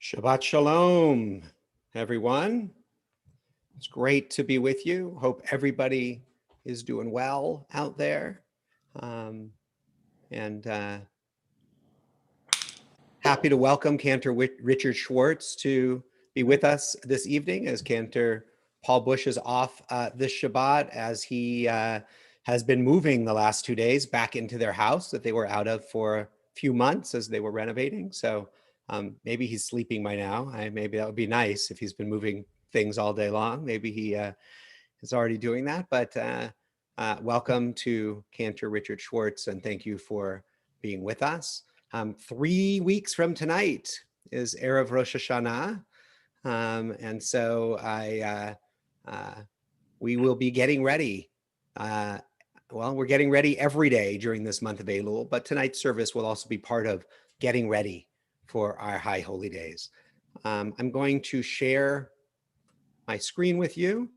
Shabbat Shalom, everyone. It's great to be with you. Hope everybody is doing well out there. And happy to welcome Cantor Richard Schwartz to be with us this evening as Cantor Paul Bush is off this Shabbat as he has been moving the last 2 days back into their house that they were out of for a few months as they were renovating. So maybe he's sleeping by now. Maybe that would be nice if he's been moving things all day long. Maybe he is already doing that. But welcome to Cantor Richard Schwartz, and thank you for being with us. 3 weeks from tonight is Erev Rosh Hashanah, and so we will be getting ready. Well, we're getting ready every day during this month of Elul, but tonight's service will also be part of getting ready for our high holy days. I'm going to share my screen with you.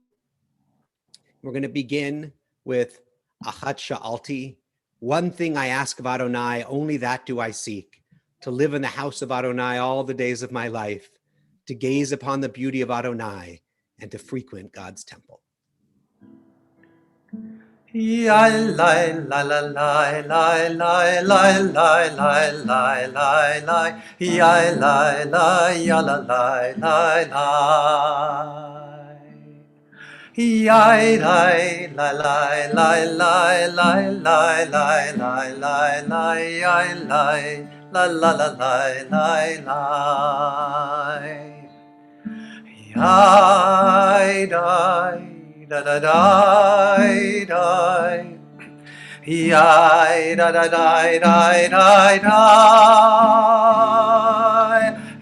We're going to begin with Achat Sha'alti. One thing I ask of Adonai, only that do I seek, to live in the house of Adonai all the days of my life, to gaze upon the beauty of Adonai, and to frequent God's temple. Ya la la la la la la la la la la la la ya la la ya la la la la ya la la la la la la la la la la la ya la la la la la la ya da da da da ya da da da da da da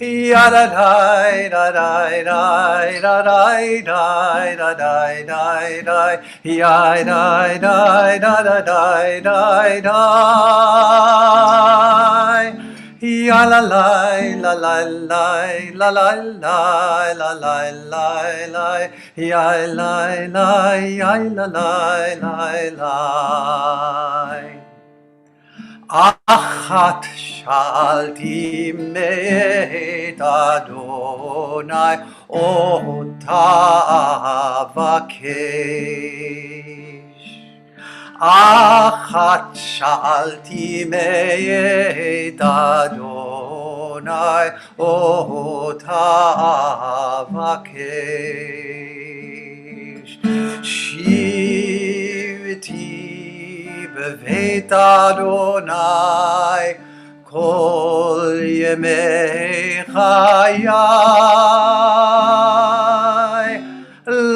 ya da da da da da da da da da da da ya da da da da da da ya la la la la la la la la la la la la ya la la ya la la la la Achat shalti me'et Adonai ota avakesh Achat shalti me'et Adonai ota avakesh Shivti beveit Adonai kol yemei chayai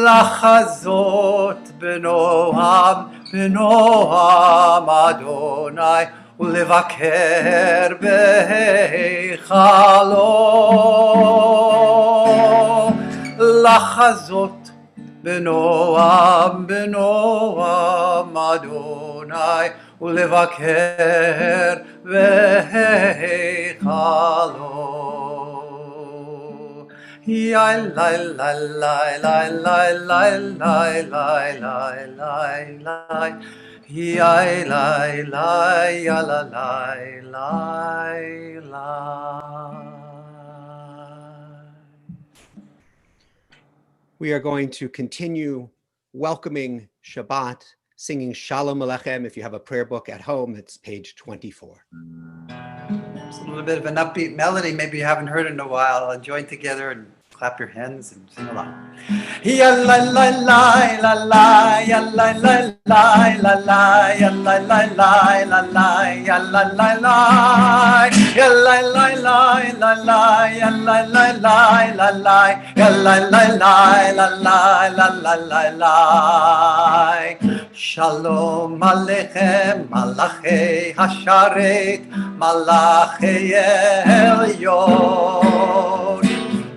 lachazot benoam Adonai ulevaker beichalo lachazot benoam Adonai ulevaker beichalo ya la la la la la la la la la la ya la la ya la la la We are going to continue welcoming Shabbat, singing Shalom Aleichem. If you have a prayer book at home, it's page 24. It's a little bit of an upbeat melody. Maybe you haven't heard it in a while. I'll join together and clap your hands and sing along. Ya la la la la la ya la la la la la ya la la la la la ya la la la ya la la la la la ya la la la la la ya la la la la la la la la Shalom Aleichem Malachei Hasharet Malachei Elyon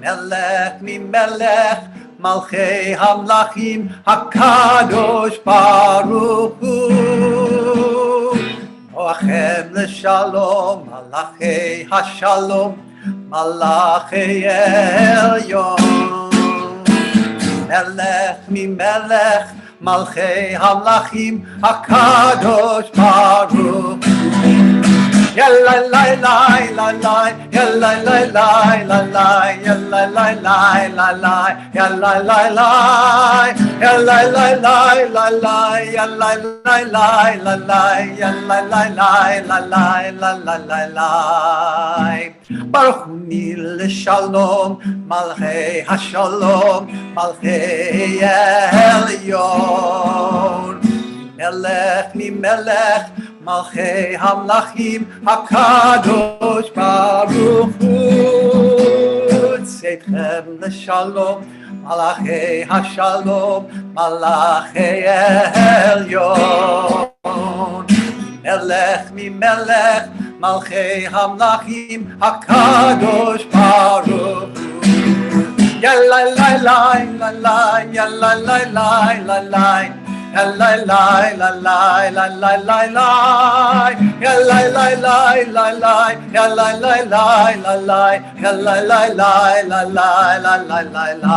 Melech mi melech Malchei Hamlachim HaKadosh Baruch Hu Noachem L'Shalom Malachei HaShalom Malachei Elyon Melech mi melech Malchei Hamlachim HaKadosh Baruch Hu ya la la la la la, ya la la la la la, ya la la la la la, ya la la la, ya la la la la la, ya la la la la la, ya la la la la la, la la la la. Baruch Hu Shalom, Malchei Hashalom, Malchei Elyon. Melech mi Melech, Malchei Hamlachim, Hakadosh Baruch Hu. Tzedchem leShalom, Malachei Hashalom, Malachei Elyon. Melech mi Melech, Malchei Hamlachim, Hakadosh Baruch Hu. Ya la la la la la, ya la la la la la, ya la la la la la la la la, ya la la la la la, ya la la la la la, ya la la la la la la la la.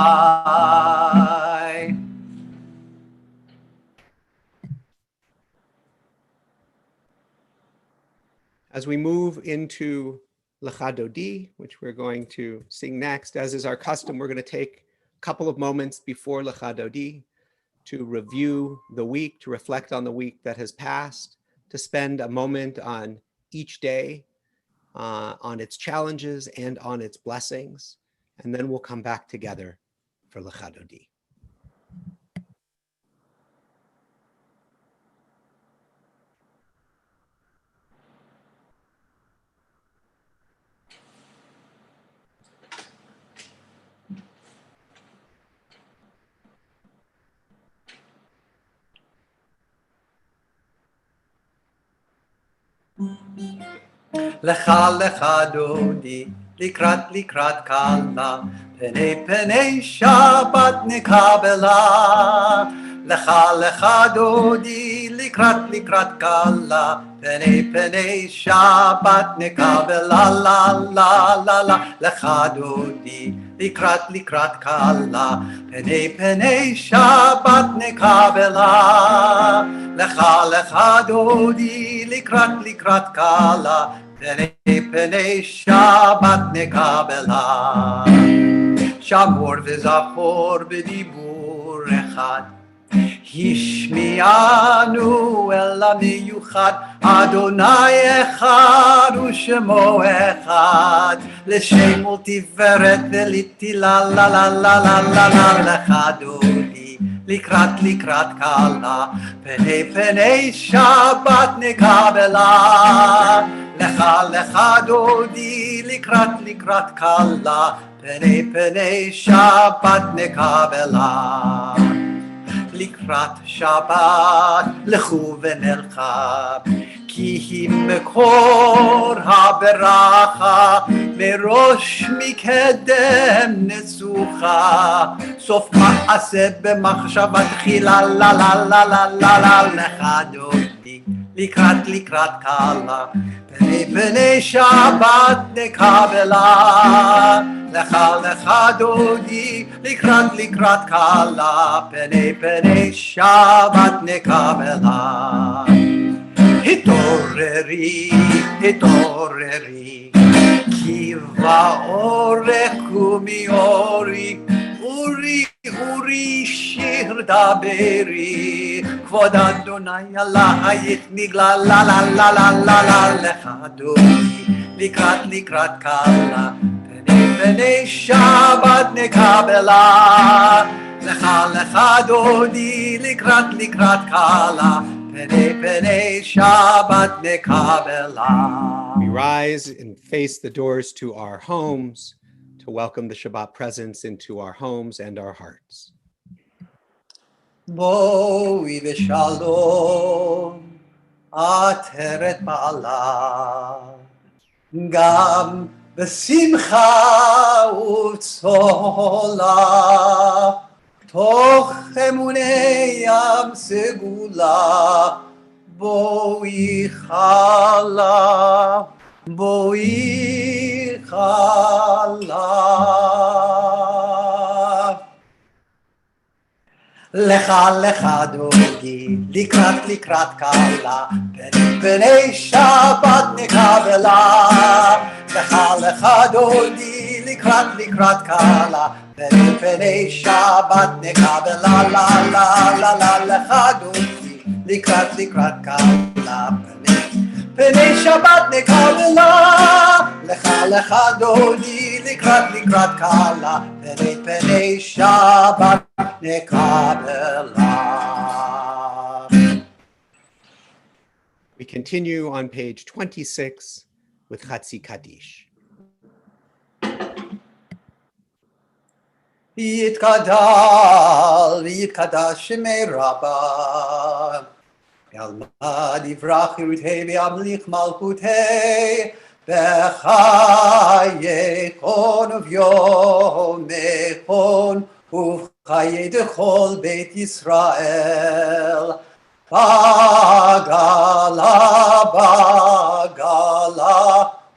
As we move into Lecha Dodi, which we're going to sing next, as is our custom, we're going to take a couple of moments before Lecha Dodi to review the week, to reflect on the week that has passed, to spend a moment on each day, on its challenges and on its blessings, and then we'll come back together for Lecha Dodi. Lecha lecha dodi, likrat likrat kala, penei penei Shabbat nikabela. Lecha lecha dodi, likrat likrat kala, penei penei Shabbat nikabela la la la la. Lecha dodi, likrat likrat kala, penei penei Shabbat nikabela. Lecha lecha dodi, likrat likrat kala, penei Shabbat nekabela. Shamor v'zachor b'dibur echad, Hishmianu el hamiyuchad, Adonai echad u'shemo echad, L'shemo tiferet v'litila la la la la la la lecha dodi, likrat likrat kala, penei penei Shabbat nekabela. Lecha lecha dodi, likrat likrat kala, penei penei Shabbat nekabela. Likrat Shabbat lechu v'nelcha, ki hi mekor haberacha, merosh mikedem nesucha, sof ma'aseh b'machshavat tchila la la la la la la. Lecha dodi, likrat likrat kala, penei penei Shabbat nekabela. Lecha lecha dodi, likrat likrat kala, penei penei Shabbat nekabela. Hitoreri, hitoreri, ki va'orech umiori, uri uri shir daberi, kvod Adonai alayich nigla la la la la la la. Lecha dodi, likrat likrat kala, penei Shabbat nekabela. Lecha lecha dodi, likrat likrat kala, penei penei Shabbat nekabela. We rise and face the doors to our homes to welcome the Shabbat presence into our homes and our hearts. Boi v'shalom, ateret ba'ala, gam b'simcha u'tzola, toch emunei yam segula, boi chala, boi chala. Lecha lecha dogi, likrat kala, b'nei Shabbat nekabela. Lecha lecha dogi, likrat kala, b'nei Shabbat nekabela. La la la la lecha dogi, likrat kala, b'nei Shabbat nekabela. Lecha lecha dogi, likrat kala, b'nei Shabbat nekabela. We continue on page 26 with Chatzi Kaddish. Yitkadal, yitkadash shemei Rabbah. Yalmad yivrach yirutei v'yamlich malchutei. B'chaye kon uv'yomechon uv'chaye dechol Beit Yisrael. Bagala,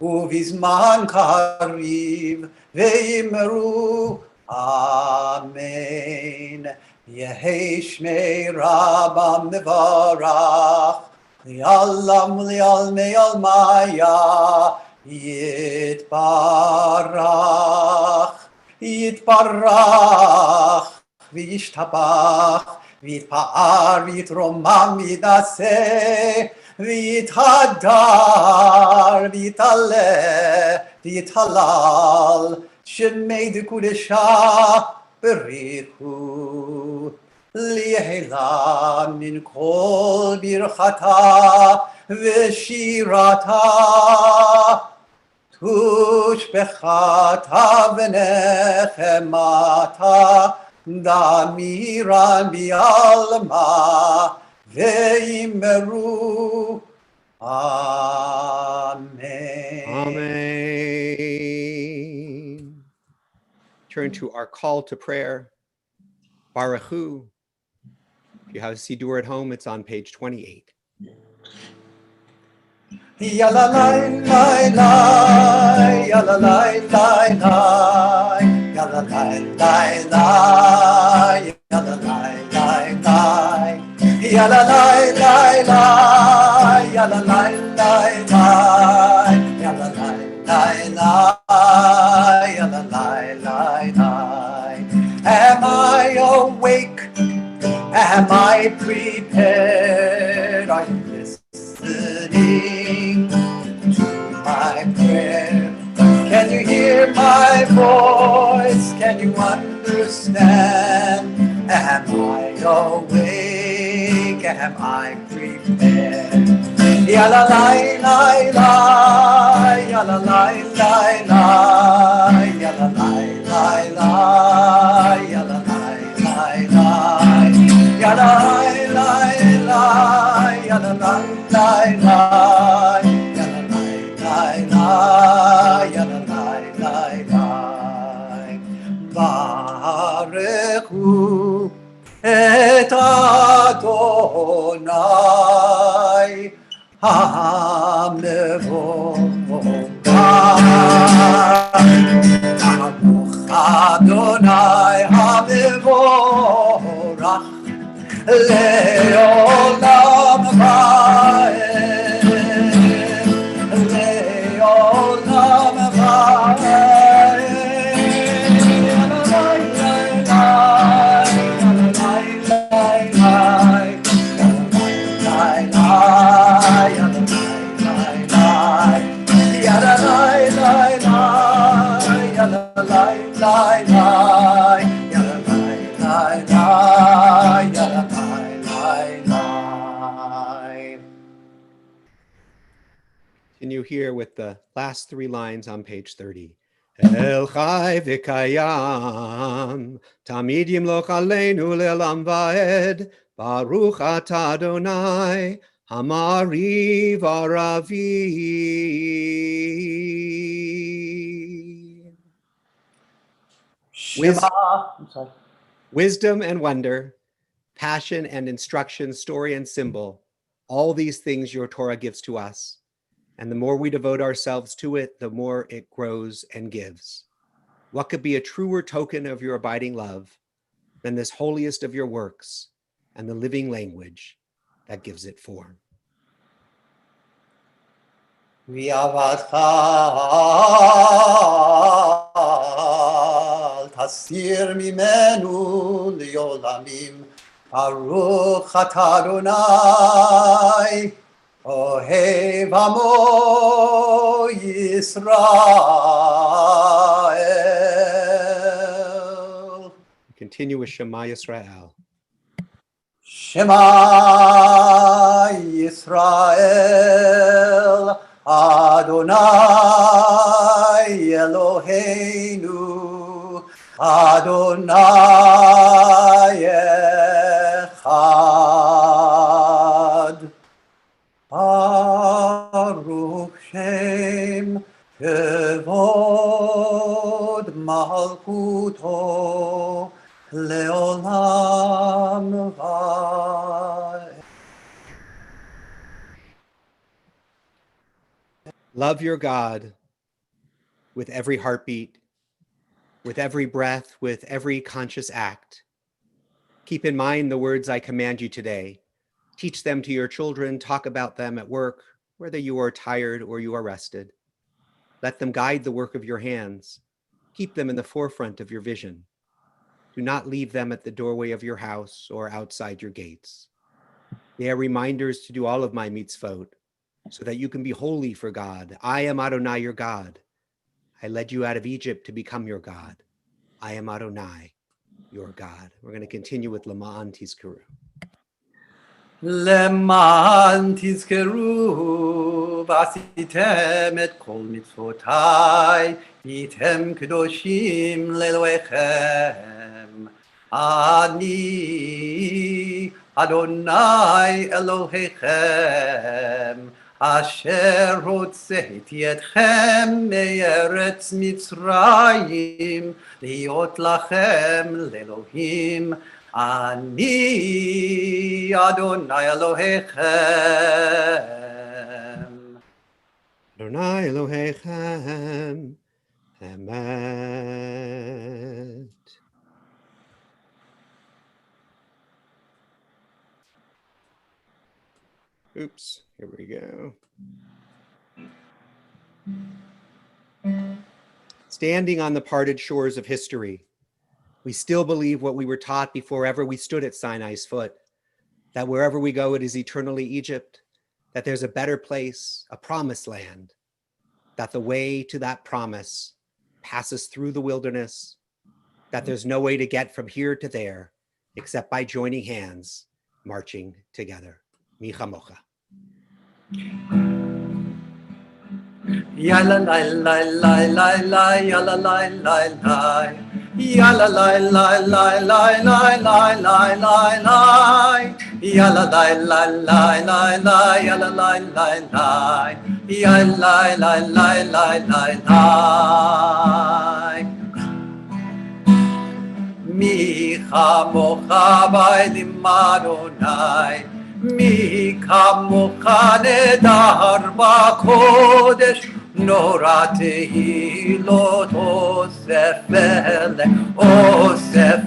uvizman kariv, ve'imru, amen. Yehi shmei Rabbah mevarach, li'alam li'almei almaya, yitbarach, v'yishtabach, Vitpa'ar, vitromam, vidaseh, vithadar, vitaleh, vithalal, shemei dekudesha, berichu, li'ehela min kol birchata, v'shirata, tushbechata v'nechemata, Damiran bi'alma ve'imru. Amen. Amen. Turn to our call to prayer. Baruch Hu. If you have a Siddur at home, it's on page 28. Yalla lai lai lai, yalla lai lai lai, yalla lai lai lai, yalla lai lai lai, yalla lai lai lai, yalla lai lai lai, yalla lai lai lai, yalla lai lai lai. Am I awake? Am I prepared? Are you listening to my prayer? Can you hear my voice? Can you understand? Am I awake? Am I prepared? Yalla lai lai lai, yalla lai lai lai, yalla lai lai lai, yalla lai lai lai, yalla lai lai lai, yalla lai lai lai, yalla lai lai lai, yalla lai lai lai. Barechu et Adonai Baruch Adonai HaMevorach Le'olam va'ed Le'olam va'ed Continue here with the last three lines on page 30. El chai v'kayam, tamid yimloch aleinu le'olam va'ed, baruch atah Adonai, hamariv aravi. Wisdom and wonder, passion and instruction, story and symbol, all these things your Torah gives to us. And the more we devote ourselves to it, the more it grows and gives. What could be a truer token of your abiding love than this holiest of your works and the living language that gives it form. ועבדך אל תסיר ממנו לעולמים. ברוך אתה אדוני, אוהב עמו ישראל. Continue with Shema Yisrael. Shema Yisrael, Adonai Eloheinu, Adonai Echad. Baruch Shem Kevod Malchuto Leolam Vaed. Love your God with every heartbeat, with every breath, with every conscious act. Keep in mind the words I command you today. Teach them to your children, talk about them at work, whether you are tired or you are rested. Let them guide the work of your hands. Keep them in the forefront of your vision. Do not leave them at the doorway of your house or outside your gates. They are reminders to do all of my mitzvot, so that you can be holy for God. I am Adonai, your God. I led you out of Egypt to become your God. I am Adonai, your God. We're going to continue with Lema'an Tizkeru. למען תזכרו ועשיתם את כל מצוותיי, הייתם קדושים לאלוהיכם. אני אדוני אלוהיכם, אשר הוצאתי אתכם מארץ מצרים, להיות לכם לאלוהים. אני אדוני אלוהיכם. Adonai Elohechem, Emet. Oops, here we go. Standing on the parted shores of history, we still believe what we were taught before ever we stood at Sinai's foot, that wherever we go, it is eternally Egypt, that there's a better place, a promised land, that the way to that promise passes through the wilderness, that there's no way to get from here to there except by joining hands, marching together. Mi chamocha. Yalla la la la la la, yalla la la la. Yalla la la la la la la la la la. Yalla la la la la la, yalla la la la. Yalla la la la la la. Mi chamocha b'elim Adonai, mi kamocha nedar b'kodesh, nora tehilot osefele, osefele.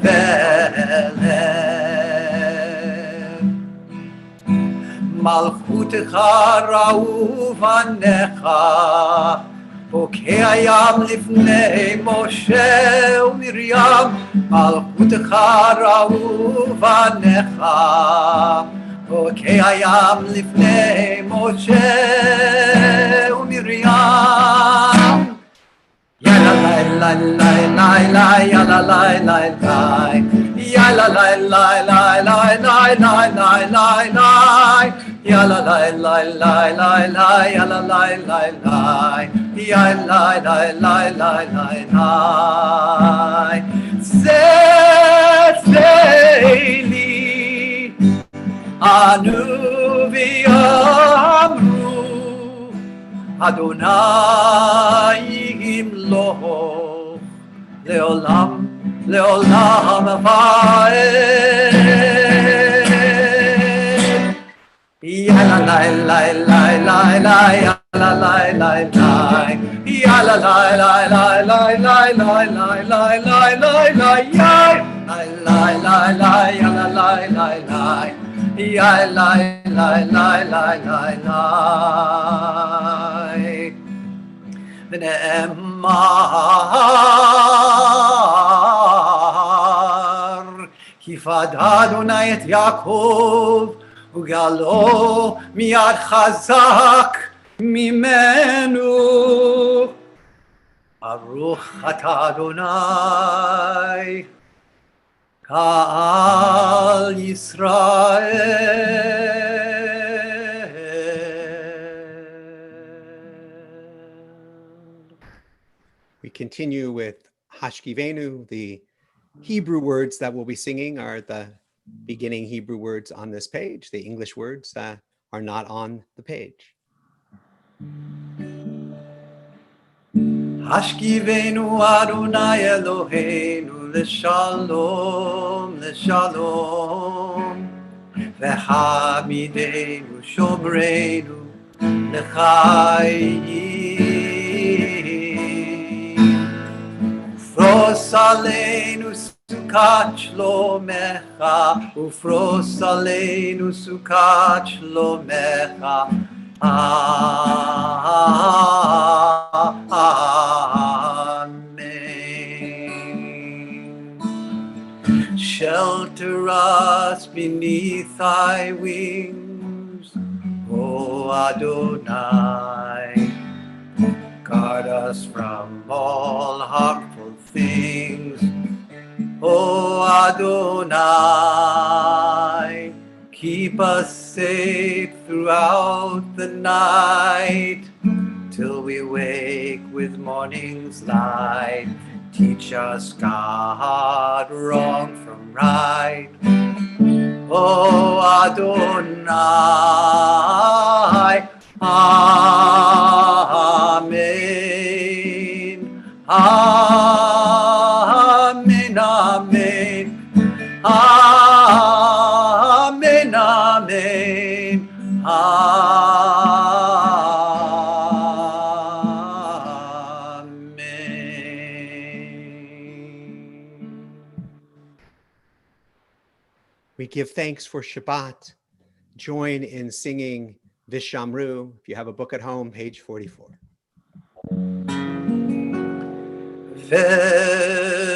Malchutecha ra'u vanecha, חוקי הים לפני משה ומרים, מלכותך ראו בניך. חוקי הים לפני משה ומרים. יאללה לילה לילה לילה יאללה לילה לילה יאללה לילה לילה לילה לילה לילה יאללה לילה לילה לילה יאללה לילה לילה יאללה לילה לילה לילה צאצאי אנו ויאמרו אדוני ימלוך לעולם לעולם ועד. יאללה לילה לילה לילה יאללה לילה לילה יאללה לילה לילה לילה לילה לילה לילה ונאמר כי פדה אדוני את יעקב וגאלו מיד חזק ממנו ברוך אתה אדוני קהל ישראל. We continue with Hashkivenu. The Hebrew words that we'll be singing are the beginning Hebrew words on this page. The English words are not on the page. השכיבנו אדוני אלוהינו לשלום, לשלום, והעמידנו שומרנו לחיים. ופרוס עלינו סוכת שלומך, ופרוס עלינו סוכת שלומך. Amen. Shelter us beneath thy wings, O Adonai. Guard us from all harmful things, O Adonai. Keep us safe throughout the night, till we wake with morning's light. Teach us, God, wrong from right. O Adonai, Amen, Amen, Amen, Amen, Amen, Amen. We give thanks for Shabbat. Join in singing Vishamru. If you have a book at home, page 44.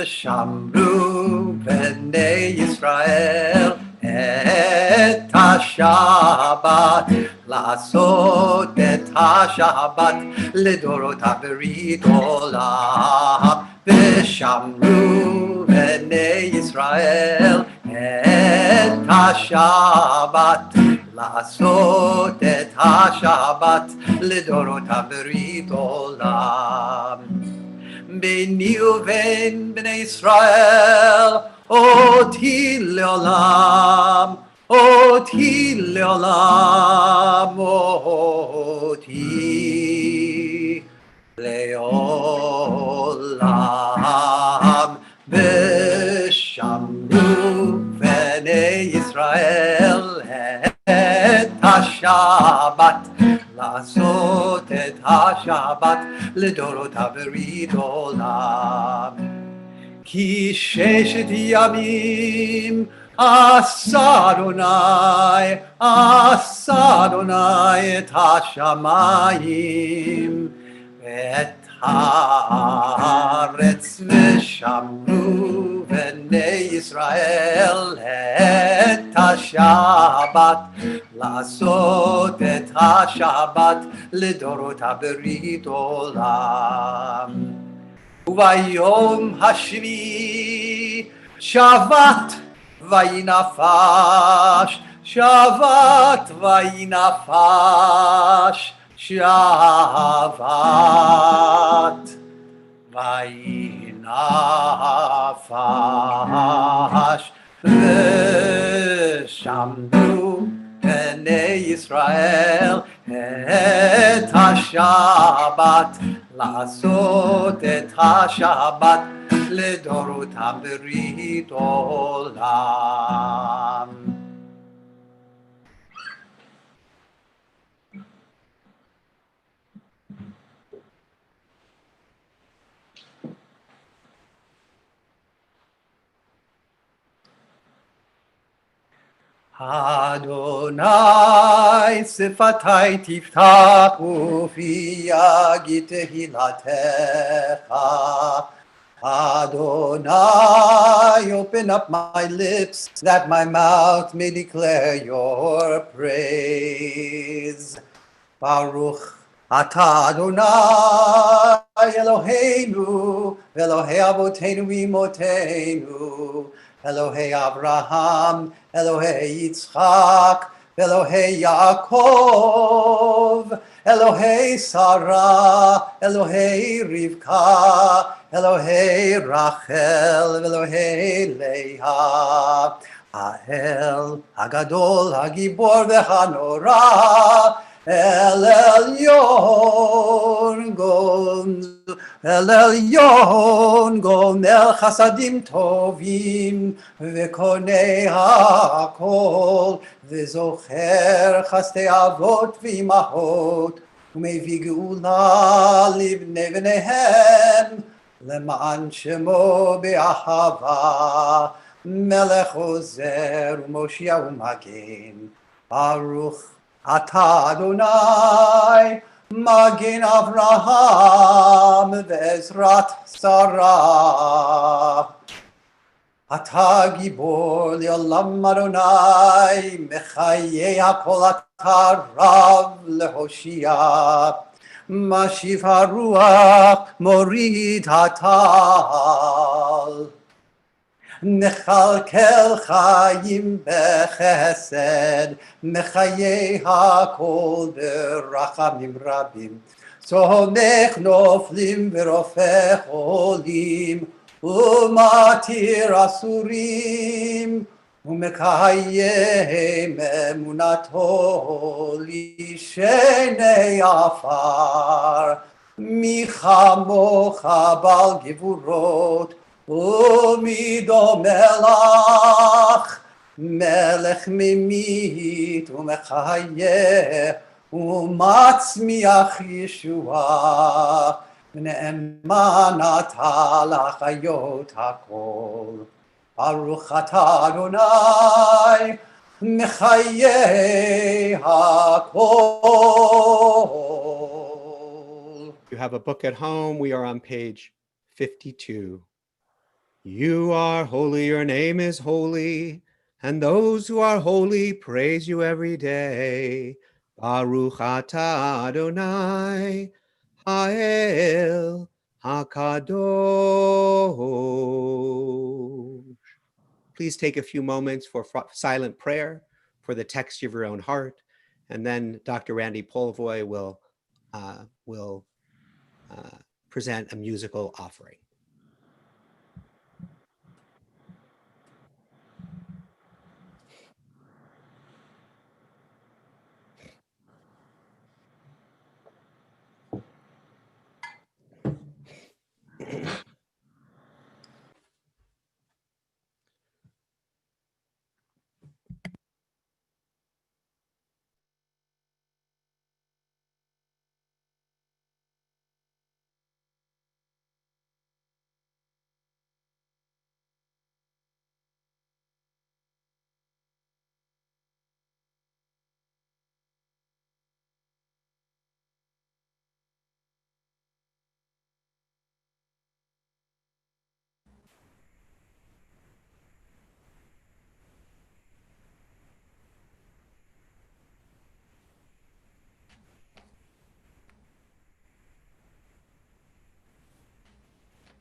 ושמרו בני ישראל את השבת, לעשות את השבת לדורות הברית עולם. ושמרו בני ישראל את השבת, לעשות את השבת לדורות הברית עולם. ביני ובין בני ישראל אותי לעולם, אותי לעולם, אותי לעולם. ושמרו בני ישראל את השבת, לעשות את השבת לדורות הברית עולם. כי ששת ימים עשה אדוני, עשה אדוני את השמיים ואת הארץ. ושמרו בני ישראל את השבת, לעשות את השבת לדורות הברית עולם. וביום השביעי שבת וינפש, שבת וינפש, שבת וינפש. ושמרו בני ישראל את השבת, לעשות את השבת לדורות הברית עולם. Adonai sifatai tiftach ufi yagit tehilatecha. Adonai, open up my lips that my mouth may declare your praise. Baruch atah Adonai Eloheinu, Elohei Avotenu Imotenu, Elohei Abraham, Elohei Yitzchak, Elohei Yaakov, Elohei Sarah, Elohei Rivka, Elohei Rachel, Elohei Leah. Ha'el, Hagadol, Hagibor, V'Hanora, El Elyon, El Elyon, Gomel Chasadim Tovim, V'Konei HaKol, V'Zocher Chastei Avot V'Imahot, U'Mevii Geula Livnei V'Nehem, Leman Shemo Be'ahava, Melech Ozer U'Moshia U'Magen, Baruch Atah Adonai, Magen Avraham Ve'ezrat Sarah. Atah Gibor Le'olam Adonai, Mechayei HaKol Atah Rav Lehoshia. Mashiv HaRuach Morid HaTal. Nechalkel Chaim Bechesed, Mechayei HaKol Berachamim Rabim. Tzomech Noflim V'Rofech Olim, Umatir Asurim, Umekayem Emunato Lishenei Afar, Michamocha Bal Gevurot, Umido Melach, Melech Mimit Umechayeh, Umatzmiach Yeshua, Ne'emanat L'chayot HaKol. Baruch atah Adonai, Mechayei HaKol. If you have a book at home, we are on page 52. You are holy, your name is holy, and those who are holy praise you every day. Baruch atah Adonai, Ha'el HaKadosh. Please take a few moments for silent prayer for the text of your own heart, and then Dr. Randy Polvoy will present a musical offering.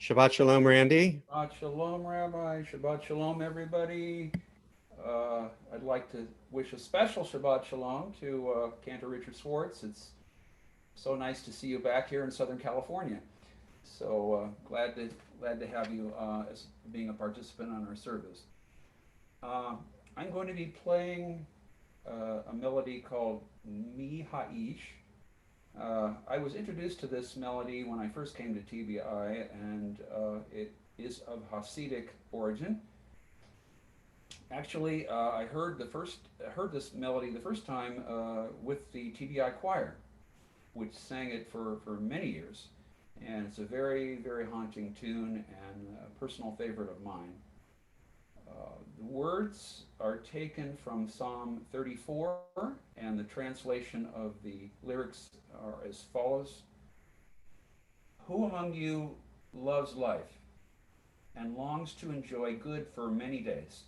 Shabbat Shalom, Randy. Shabbat Shalom, Rabbi. Shabbat Shalom, everybody. I'd like to wish a special Shabbat Shalom to Cantor Richard Schwartz. It's so nice to see you back here in Southern California. So glad to have you as being a participant on our service. I'm going to be playing a melody called Mi Ha'ish. I was introduced to this melody when I first came to TBI, and it is of Hasidic origin. Actually, I heard this melody the first time with the TBI choir, which sang it for many years, and it's a very, very haunting tune and a personal favorite of mine. The words are taken from Psalm 34, and the translation of the lyrics are as follows. Who among you loves life and longs to enjoy good for many days?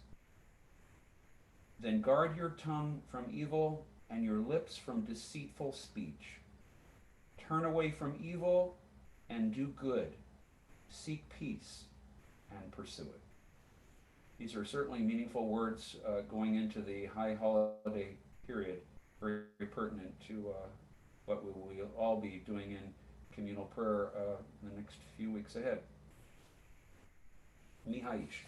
Then guard your tongue from evil and your lips from deceitful speech. Turn away from evil and do good. Seek peace and pursue it. These are certainly meaningful words going into the high holiday period, very, very pertinent to what we will all be doing in communal prayer in the next few weeks ahead. Mihaish.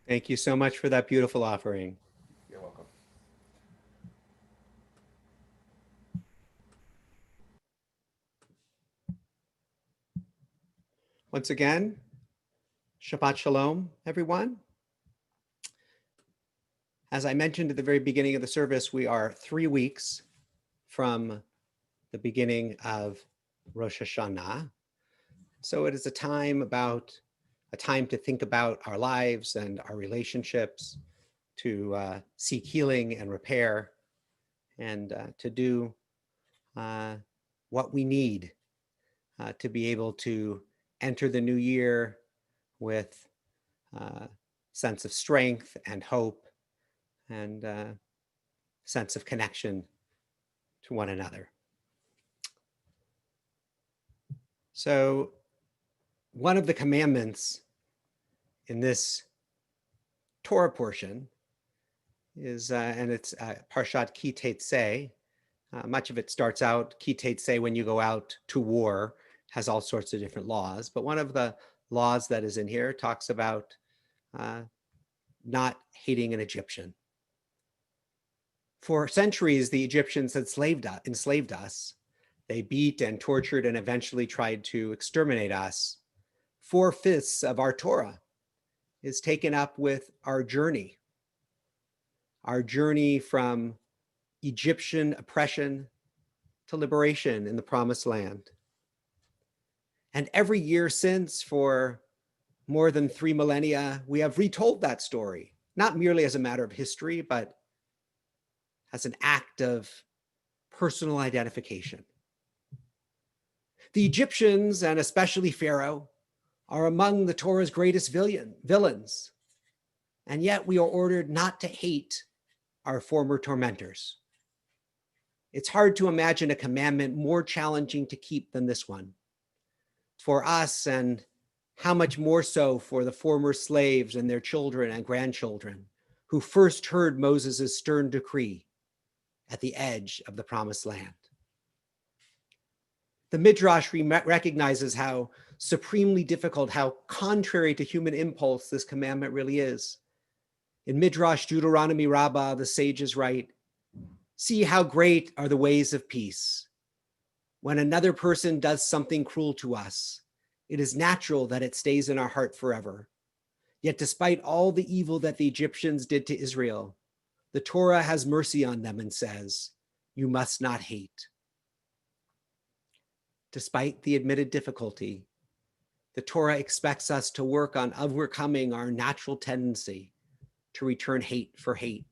Thank you so much for that beautiful offering. You're welcome. Once again, Shabbat Shalom, everyone. As I mentioned at the very beginning of the service, we are 3 weeks from the beginning of Rosh Hashanah. So it is a time to think about our lives and our relationships, to seek healing and repair, and to do what we need to be able to enter the new year with a sense of strength and hope and a sense of connection to one another. So one of the commandments in this Torah portion is, and it's Parshat Ki Teitzei. Much of it starts out, Ki Teitzei, when you go out to war, has all sorts of different laws. But one of the laws that is in here talks about not hating an Egyptian. For centuries, the Egyptians enslaved us. They beat and tortured and eventually tried to exterminate us. 4/5 of our Torah is taken up with our journey from Egyptian oppression to liberation in the Promised Land. And every year since, for more than 3 millennia, we have retold that story, not merely as a matter of history, but as an act of personal identification. The Egyptians, and especially Pharaoh, are among the Torah's greatest villains. And yet we are ordered not to hate our former tormentors. It's hard to imagine a commandment more challenging to keep than this one. For us, and how much more so for the former slaves and their children and grandchildren who first heard Moses' stern decree at the edge of the Promised Land. The Midrash recognizes how supremely difficult, how contrary to human impulse this commandment really is. In Midrash Deuteronomy Rabbah, the sages write, "See how great are the ways of peace. When another person does something cruel to us, it is natural that it stays in our heart forever. Yet despite all the evil that the Egyptians did to Israel, the Torah has mercy on them and says, 'You must not hate.'" Despite the admitted difficulty, the Torah expects us to work on overcoming our natural tendency to return hate for hate.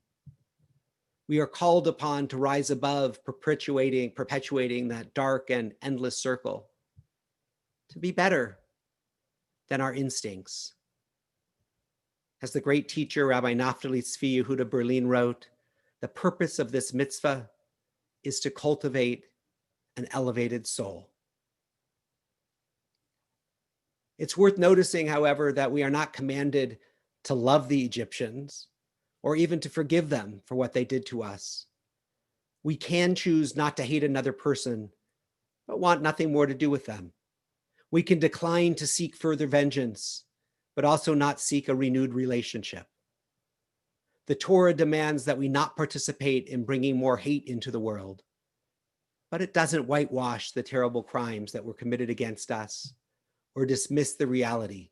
We are called upon to rise above perpetuating that dark and endless circle, to be better than our instincts. As the great teacher, Rabbi Naftali Tzvi Yehuda Berlin wrote, the purpose of this mitzvah is to cultivate an elevated soul. It's worth noticing, however, that we are not commanded to love the Egyptians or even to forgive them for what they did to us. We can choose not to hate another person, but want nothing more to do with them. We can decline to seek further vengeance, but also not seek a renewed relationship. The Torah demands that we not participate in bringing more hate into the world, but it doesn't whitewash the terrible crimes that were committed against us or dismiss the reality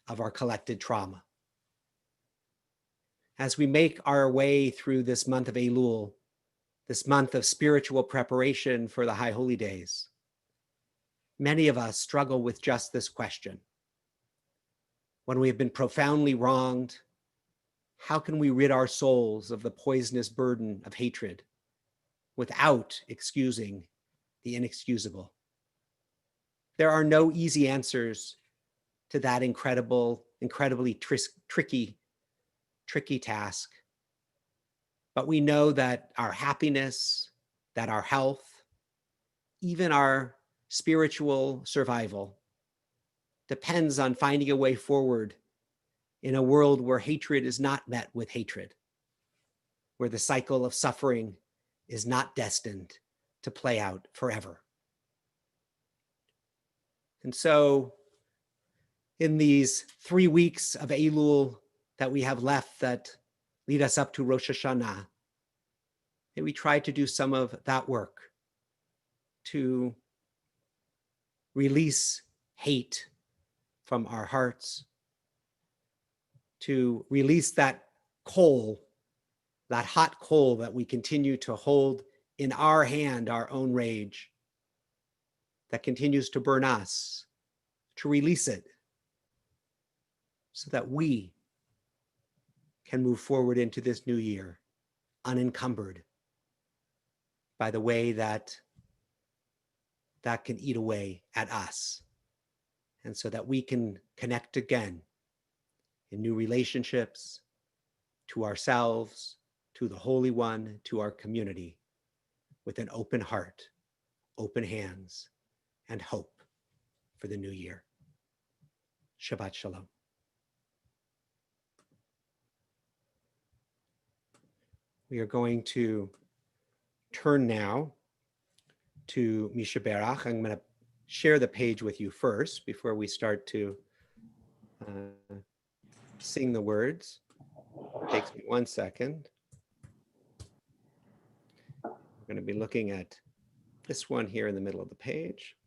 of our collected trauma. As we make our way through this month of Elul, this month of spiritual preparation for the High Holy Days, many of us struggle with just this question. When we have been profoundly wronged, how can we rid our souls of the poisonous burden of hatred without excusing the inexcusable? There are no easy answers to that incredibly tricky task. But we know that our happiness, that our health, even our spiritual survival depends on finding a way forward in a world where hatred is not met with hatred, where the cycle of suffering is not destined to play out forever. And so in these 3 weeks of Elul that we have left that lead us up to Rosh Hashanah, may we try to do some of that work to release hate from our hearts, to release that coal, that hot coal that we continue to hold in our hand, our own rage, that continues to burn us, to release it so that we can move forward into this new year unencumbered by the way that can eat away at us, and so that we can connect again in new relationships to ourselves, to the Holy One, to our community, with an open heart, open hands, and hope for the new year. Shabbat Shalom. We are going to turn now to Misha Berach. I'm going to share the page with you first before we start to sing the words. Takes me 1 second. We're going to be looking at this one here in the middle of the page.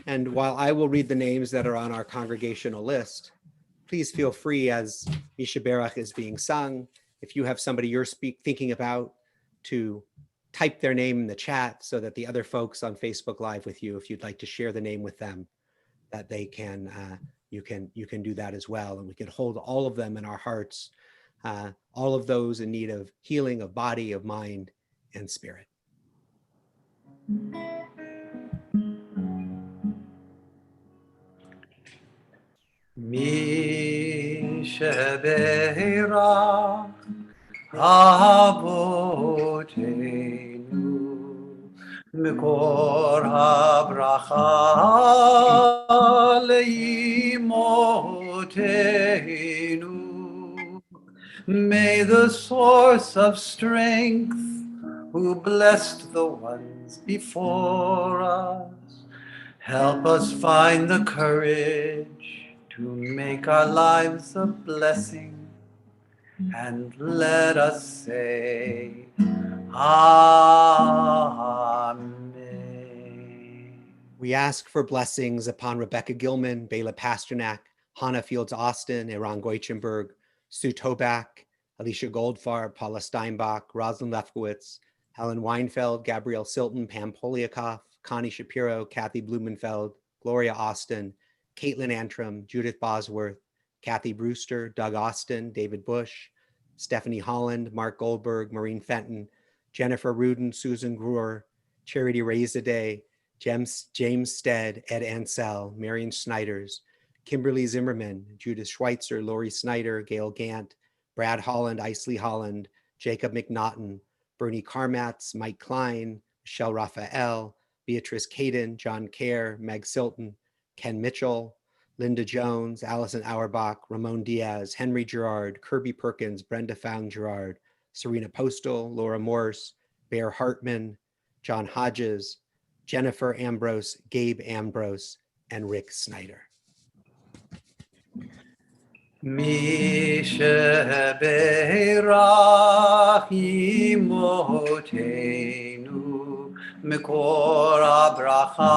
And while I will read the names that are on our congregational list, please feel free as Misha Berach is being sung, if you have somebody you're thinking about, to type their name in the chat so that the other folks on Facebook Live with you, if you'd like to share the name with them, that they can, you can do that as well. And we can hold all of them in our hearts, all of those in need of healing of body, of mind, and spirit. Misha Berach Avotenu Mikor habracha leimotenu. May the source of strength, who blessed the ones before us, help us find the courage to make our lives a blessing, and let us say, Amen. We ask for blessings upon Rebecca Gilman, Bela Pasternak, Hannah Fields Austin, Eran Goichenberg, Sue Tobak, Alicia Goldfarb, Paula Steinbach, Rosalind Lefkowitz, Helen Weinfeld, Gabrielle Silton, Pam Poliakoff, Connie Shapiro, Kathy Blumenfeld, Gloria Austin, Caitlin Antrim, Judith Bosworth, Kathy Brewster, Doug Austin, David Bush, Stephanie Holland, Mark Goldberg, Maureen Fenton, Jennifer Rudin, Susan Brewer, Charity Raisaday, James Stead, Ed Ansell, Marion Snyders, Kimberly Zimmerman, Judith Schweitzer, Lori Snyder, Gail Gant, Brad Holland, Isley Holland, Jacob McNaughton, Bernie Karmatz, Mike Klein, Michelle Raphael, Beatrice Caden, John Kerr, Meg Silton, Ken Mitchell, Linda Jones, Allison Auerbach, Ramon Diaz, Henry Gerard, Kirby Perkins, Brenda Found Gerard, Serena Postal, Laura Morse, Bear Hartman, John Hodges, Jennifer Ambrose, Gabe Ambrose, and Rick Snyder. Misha Berach imotenu Mikor habracha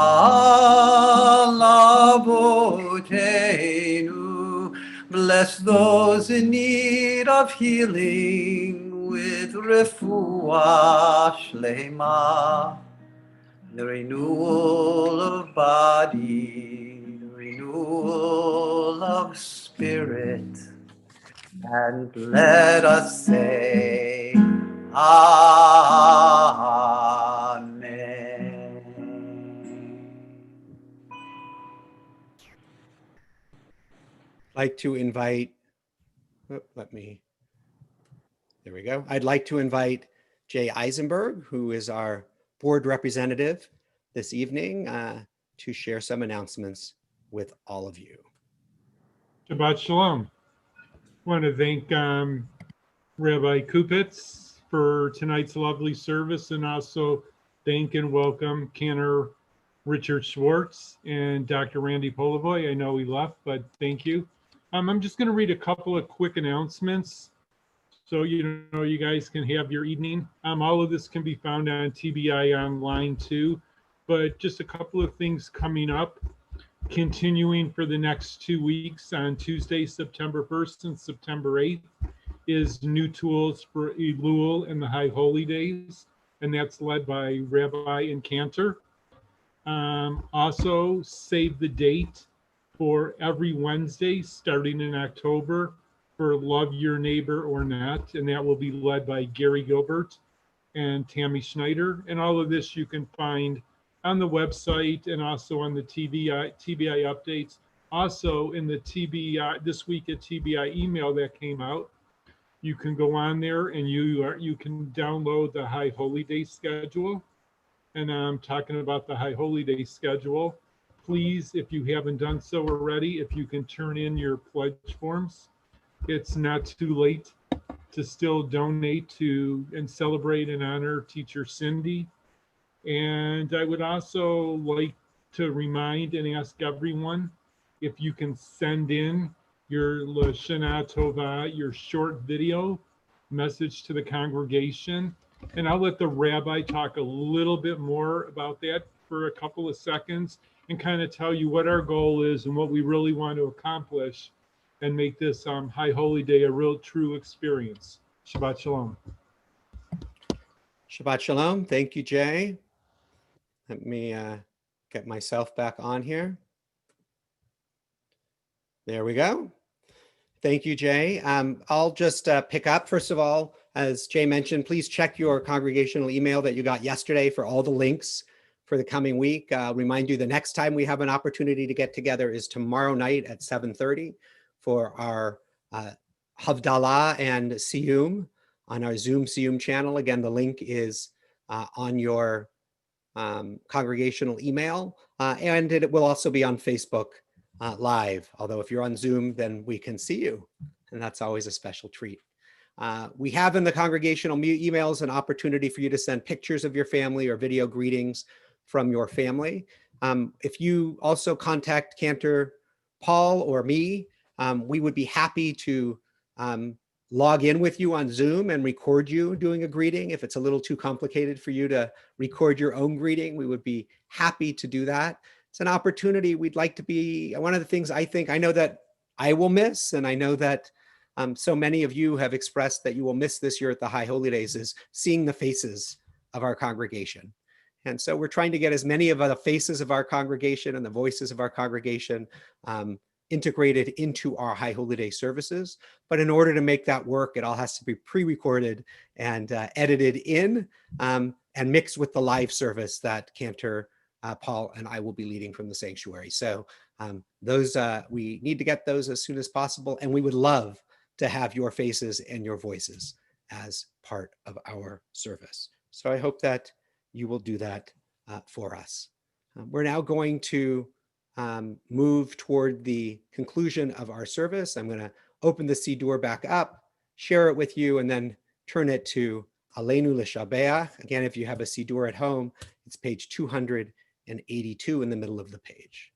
lavotenu. Bless those in need of healing with refuah shlema, the renewal of body, the renewal of spirit, and let us say, Amen. I'd like to invite, there we go. I'd like to invite Jay Eisenberg, who is our board representative this evening, to share some announcements with all of you. Shabbat Shalom. I want to thank Rabbi Kupitz for tonight's lovely service, and also thank and welcome Cantor Richard Schwartz and Dr. Randy Polivoy. I know he left, but thank you. I'm just going to read a couple of quick announcements so you guys can have your evening. All of this can be found on TBI online too, but just a couple of things coming up. Continuing for the next 2 weeks on Tuesday, September 1st and September 8th is New Tools for Elul and the High Holy Days, and that's led by Rabbi and Cantor. Also, save the date for every Wednesday starting in October for Love Your Neighbor or Not, and that will be led by Gary Gilbert and Tammy Schneider. And all of this you can find on the website and also on the TBI updates. Also in the TBI This Week at TBI email that came out, you can go on there and you can download the High Holy Day schedule. And I'm talking about the High Holy Day schedule. Please, if you haven't done so already, if you can turn in your pledge forms, it's not too late to still donate to and celebrate and honor Teacher Cindy. And I would also like to remind and ask everyone, if you can send in your Lashana Tova, your short video message to the congregation. And I'll let the rabbi talk a little bit more about that for a couple of seconds and kind of tell you what our goal is and what we really want to accomplish and make this High Holy Day a real true experience. Shabbat Shalom. Shabbat Shalom. Thank you, Jay. Let me get myself back on here. There we go. Thank you, Jay. I'll just pick up. First of all, as Jay mentioned, please check your congregational email that you got yesterday for all the links for the coming week. Remind you the next time we have an opportunity to get together is tomorrow night at 7:30 for our Havdalah and Siyum on our Zoom Siyum channel. Again, the link is on your congregational email, and it will also be on Facebook live. Although if you're on Zoom, then we can see you, and that's always a special treat. We have in the congregational emails an opportunity for you to send pictures of your family or video greetings from your family. If you also contact Cantor Paul or me, we would be happy to log in with you on Zoom and record you doing a greeting. If it's a little too complicated for you to record your own greeting, we would be happy to do that. It's an opportunity we'd like to be. One of the things I know that I will miss, and I know that so many of you have expressed that you will miss this year at the High Holy Days, is seeing the faces of our congregation. And so we're trying to get as many of the faces of our congregation and the voices of our congregation integrated into our High Holy Day services. But in order to make that work, it all has to be pre-recorded and edited in and mixed with the live service that Cantor Paul and I will be leading from the sanctuary. So those we need to get those as soon as possible. And we would love to have your faces and your voices as part of our service. So I hope that you will do that for us. We're now going to move toward the conclusion of our service. I'm going to open the Siddur back up, share it with you, and then turn it to Aleinu L'Shabeach. Again, if you have a Siddur at home, it's page 282 in the middle of the page.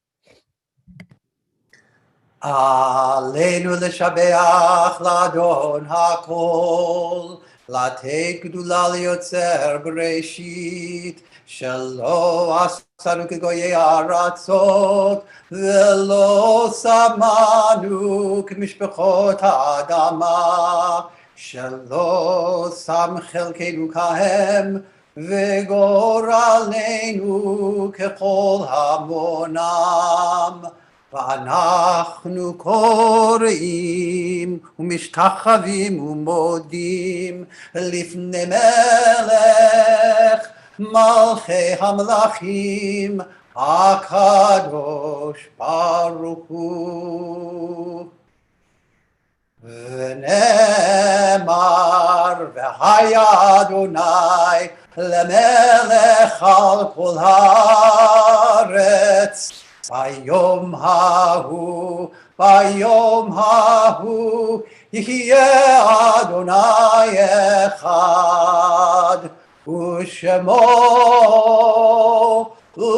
עלינו לשבח לאדון הכל, לתת גדולה ליוצר בראשית, שלא עשנו כגויי הארצות, ולא שמנו כמשפחות האדמה, שלא שם חלקנו כהם, וגורלנו ככל המונם. ואנחנו קוראים ומשתחווים ומודים לפני מלך מלכי המלכים הקדוש ברוך הוא. ונאמר והיה אדוני למלך על כל הארץ ביום ההוא יהיה אדוני אחד ושמו אחד.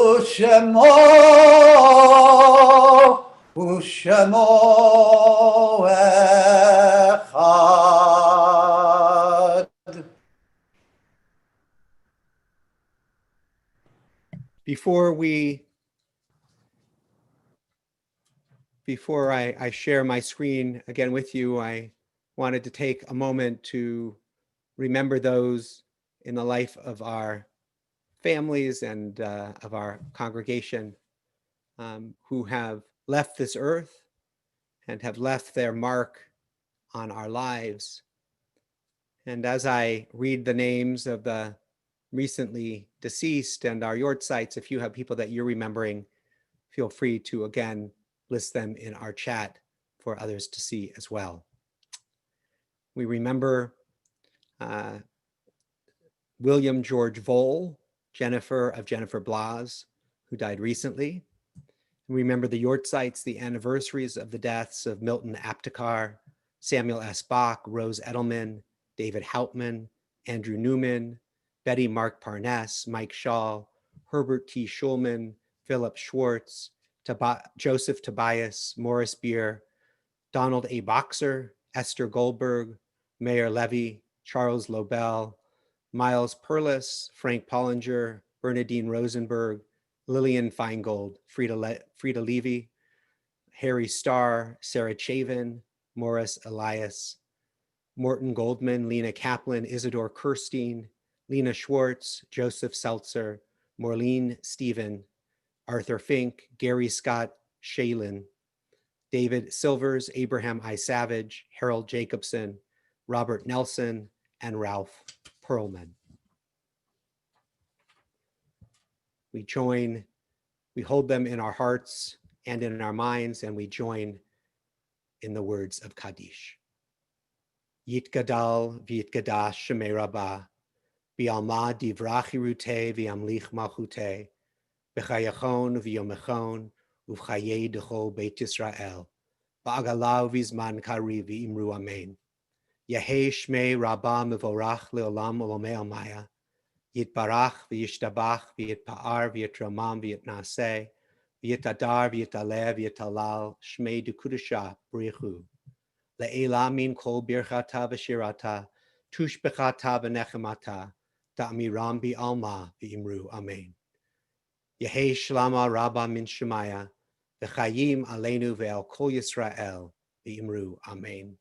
Before I share my screen again with you, I wanted to take a moment to remember those in the life of our families and of our congregation who have left this earth and have left their mark on our lives. And as I read the names of the recently deceased and our yortzites, if you have people that you're remembering, feel free to again list them in our chat for others to see as well. We remember William George Vole, Jennifer of Jennifer Blas, who died recently. We remember the yortzites, the anniversaries of the deaths of Milton Aptekar, Samuel S. Bach, Rose Edelman, David Hauptman, Andrew Newman, Betty Mark Parness, Mike Shaw, Herbert T. Schulman, Philip Schwartz, Joseph Tobias, Morris Beer, Donald A. Boxer, Esther Goldberg, Mayor Levy, Charles Lobel, Miles Perlis, Frank Pollinger, Bernadine Rosenberg, Lillian Feingold, Frida Levy, Harry Starr, Sarah Chavin, Morris Elias, Morton Goldman, Lena Kaplan, Isidore Kirstein, Lena Schwartz, Joseph Seltzer, Maureen Stephen, Arthur Fink, Gary Scott Shalin, David Silvers, Abraham I. Savage, Harold Jacobson, Robert Nelson, and Ralph Perlman. We hold them in our hearts and in our minds, and we join in the words of Kaddish. Yitgadal v'yitgadash shemei Rabbah, v'alma divrach yiruteh v'yamlich malchuteh, b'chayachon v'yomechon, uv'chayei d'chol Beit Yisrael, ba'agalav v'zman kari v'imru amen. Yehei shmei Rabbah mevorach leolam olomei almaya, yitbarach v'yishtabach v'yitpa'ar v'yitramam v'yitnaseh, v'yitadar v'yitaleh v'yitalal, shmei d'kudashah b'richu. Le'ela min kol birchata v'shirata, tushbechata v'nechemata, ta'amiram bi'alma v'imru amen. Yehei shlama rabba min shemaya, v'chayim aleinu ve'al kol Yisrael v'imru amen.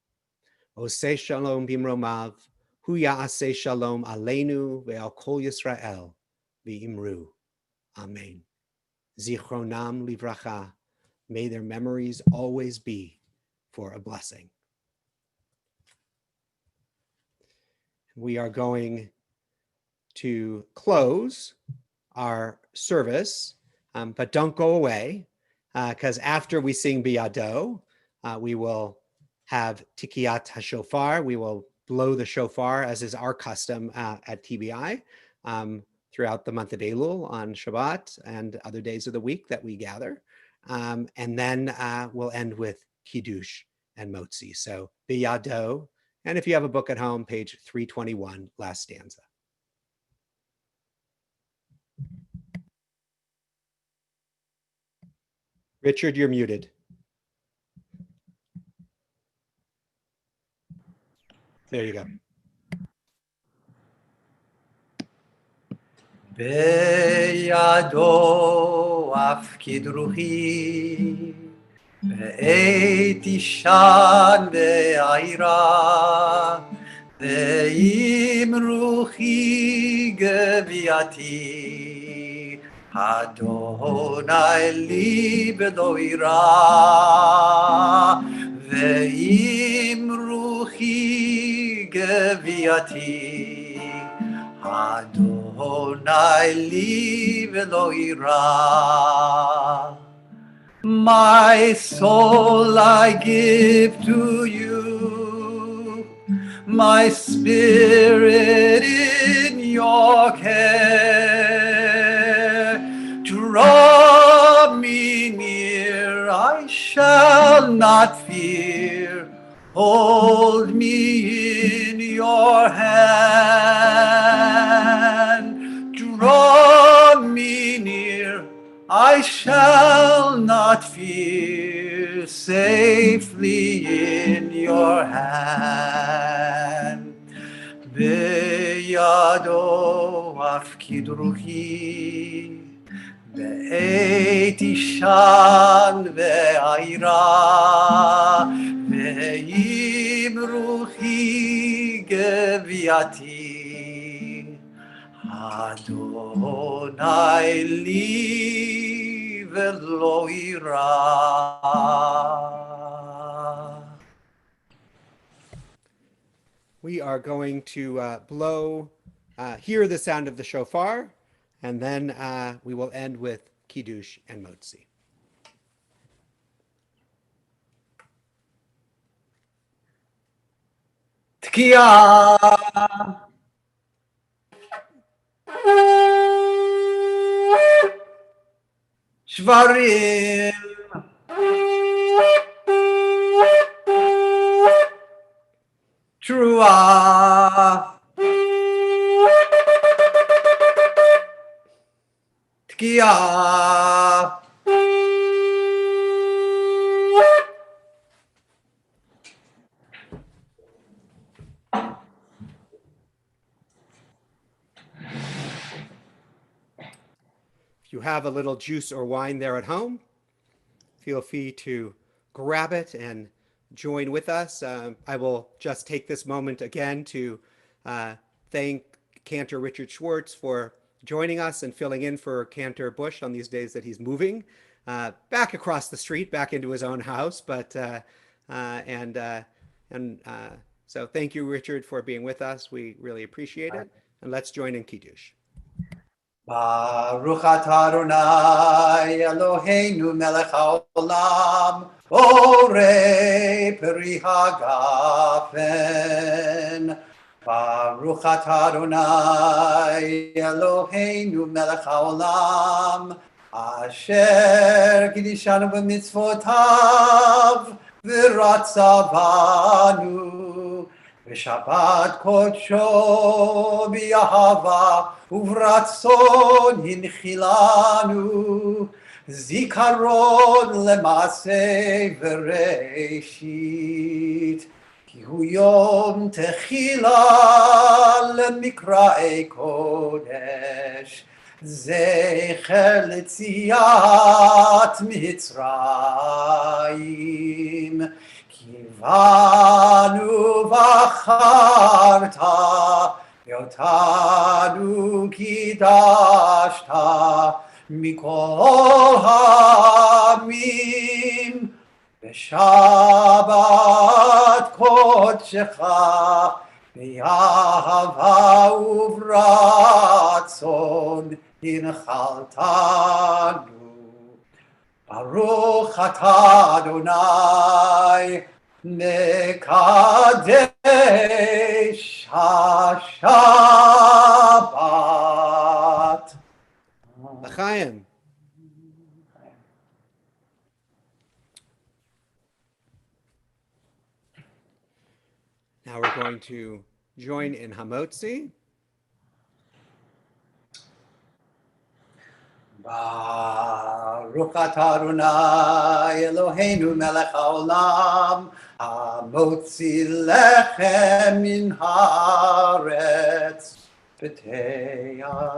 Oseh shalom bimromav, hu ya'aseh shalom aleinu ve'al kol Yisrael v'imru amen. Zichronam livracha, may their memories always be for a blessing. We are going to close our service, but don't go away, because after we sing Biyado, we will have Tikiyat HaShofar. We will blow the shofar, as is our custom at TBI, throughout the month of Elul on Shabbat and other days of the week that we gather. And then we'll end with Kiddush and Motzi. So Biyado. And if you have a book at home, page 321, last stanza. Richard, you're muted. There you go. Beyado afkid ruhi, be'et ishan be'aira, ve'im ruhi geviati, Adonai li v'lo ira, ve'im ruhi geviati, Adonai li v'lo ira. My soul I give to you, my spirit in your care. Draw me near, I shall not fear. Hold me in your hand. Draw me near, I shall not fear. Safely in your hand. Beyado afkid ruhi, be'et ishan ve'aira, ve'im ruhi geviati, Adonai li v'lo ira. We are going to hear the sound of the shofar, and then we will end with Kiddush and Motzi. Tkiya. Shvarim. Trua. Tkiya. you have a little juice or wine there at home, feel free to grab it and join with us. I will just take this moment again to thank Cantor Richard Schwartz for joining us and filling in for Cantor Bush on these days that he's moving back across the street, back into his own house. So thank you, Richard, for being with us. We really appreciate it. And let's join in Kiddush. Baruch atah Adonai Eloheinu melech haolam borei peri hagafen. Baruch atah Adonai Eloheinu melech haolam asher kidishanu b'mitzvotav v'ratzavanu v'shabbat kodsho b'yahava וברצון הנחילנו זיכרון למעשה וראשית כי הוא יום תחילה למקראי קודש זכר ליציאת מצרים כי באנו בחרת ואותנו קידשת מכל העמים בשבת קודשך באהבה וברצון הנחלתנו. ברוך אתה אדוני מקדש השבת. L'chaim. Now we're going to join in Hamotzi. Baruch atah Adonai Eloheinu melech haolam המוציא לחם מן הארץ בתיאבון.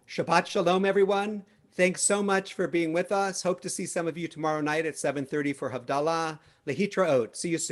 Shabbat Shalom, everyone. Thanks so much for being with us. Hope to see some of you tomorrow night at 7:30 for Havdalah. Lehitraot. See you soon.